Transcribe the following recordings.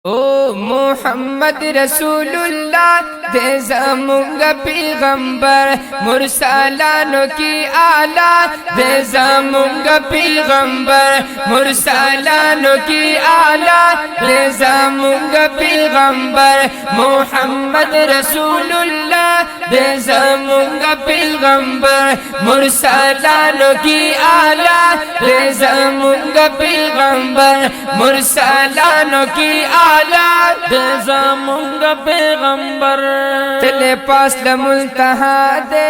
ओ मोहम्मद रसूलुल्लाह दे ज़मुंगा पैगंबर मुरसलानों की आला दे ज़मुंगा पैगंबर मुरसलानों की आला दे ज़मुंगा पैगंबर मोहम्मद रसूलुल्लाह दे ज़मुंगा पैगंबर मुरसलानों की आला दे ज़मुंगा पैगंबर मुरसलानों की आला दे ज़मुंगा पैगंबर चले पास मुल्तहा दे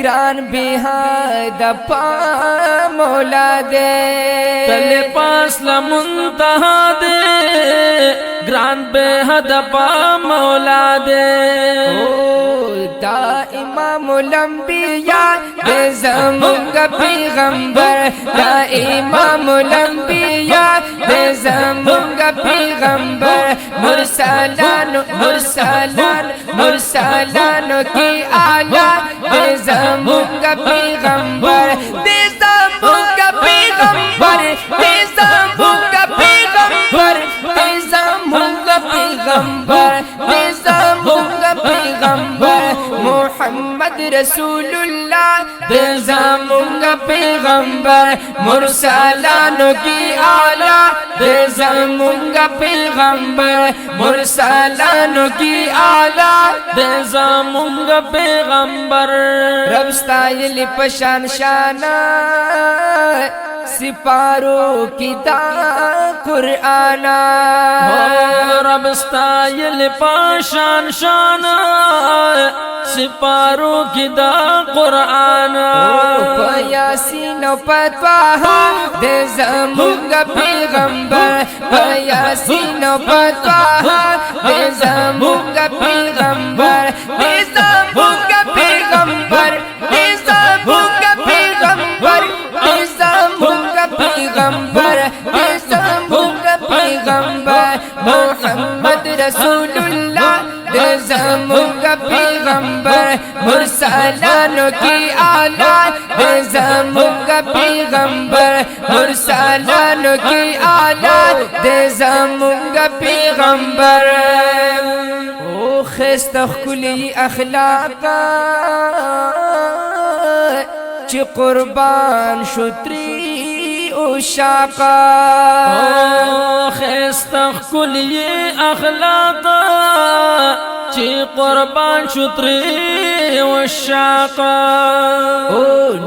ग्रान बिहाद पा मौला दे चले पास मुल्तहा दे ग्रान बेहद पा मौला दे इमामुलंबिया दे ज़मुंगा पैगंबर इमामुलंबिया दे ज़मुंगा पैगंबर मुरसलानों की आला दे ज़मुंगा पैगंबर दे ज़मुंगा पैगंबर दे ज़मुंगा पैगंबर दे ज़मुंगा पैगंबर दे ज़मुंगा पैगंबर मोहम्मद रसूलुल्लाह दे ज़मुंगा पैगंबर मुरसलानों की आला दे ज़मुंगा पैगंबर मुरसलानों की आला दे ज़मुंगा पैगंबर रब स्टाइल पशान शाना सिपारों की दा कुराना रब स्टाइल पशान शाना सिपारों की दा कुरान यासीन पतवाहा दे ज़मुंगा पैगंबर यासीन पतवाहा दे ज़मुंगा पैगंबर दे ज़मुंगा पैगंबर दे ज़मुंगा पैगंबर दे ज़मुंगा पैगंबर दे ज़मुंगा पैगंबर मोहम्मद रसूलुल्लाह दे ज़मुंगा पैगंबर मुरसलानों की आला दे ज़मुंगा पैगंबर मुरसलानों की आला दे ज़मुंगा पैगंबर ओ खस्ता खुली अखलाका ची कुर्बान शुत्री उशाका खस्ता खुली अखलाका ची कुर्बान शुत्री उशाका ओ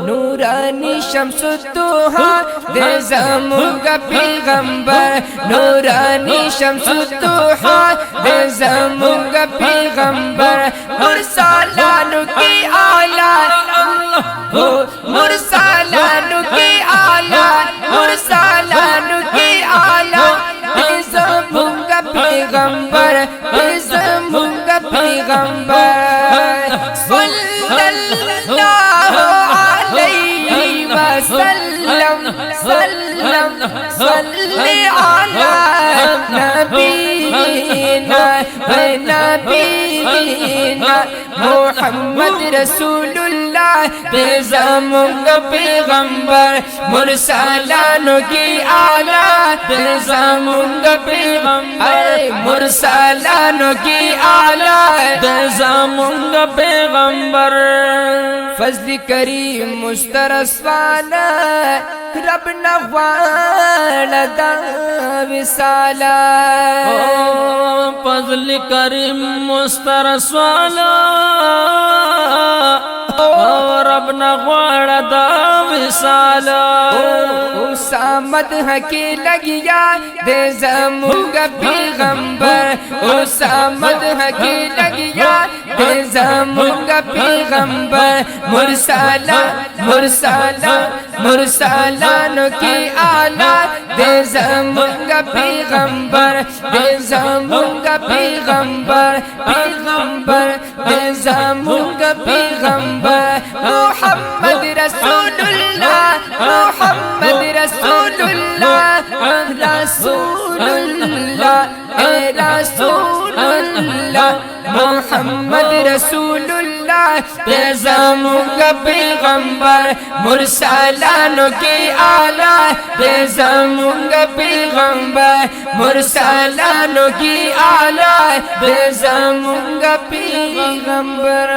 नूरानी शम्सुद्दोहा दे ज़मुंगा पैगंबर नूरानी शम्सुद्दोहा दे ज़मुंगा पैगंबर मुरसलानों की आला मुरसलानों की आला मुरसलानों की आला दे ज़मुंगा पैगंबर दे ज़मुंगा पैगंबर सल्लल्लाहु अलैहि वसल्लम सल्लम सल्ली अला नबीना मोहम्मद रसूलुल्लाह दे ज़मुंगा पैगंबर मुरसलानों की आला दे ज़मुंगा पैगंबर मुरसलानों की आला दे ज़मुंगा पैगंबर फज़ल करीम मुस्तरस्वाना रब नवाला दा विसाला फज़ल करीम मुस्तरस्वाना रब नवाला दा विसाला सामद हकी लगिया दे ज़मुंगा पैगंबर सामद हकी लगिया दे ज़मुंगा पैगंबर मुरसलानों की आला दे ज़मुंगा पैगंबर दे ज़मुंगा पैगंबर दे ज़मुंगा पैगंबर मोहम्मद रसूलुल्लाह मोहम्मद रसूलुल्लाह रसूलुल्लाह मोहम्मद रसूलुल्लाह दे ज़मुंगा पैगंबर मुरसलानों की आला दे ज़मुंगा पैगंबर मुरसलानों की आला दे ज़मुंगा पैगंबर।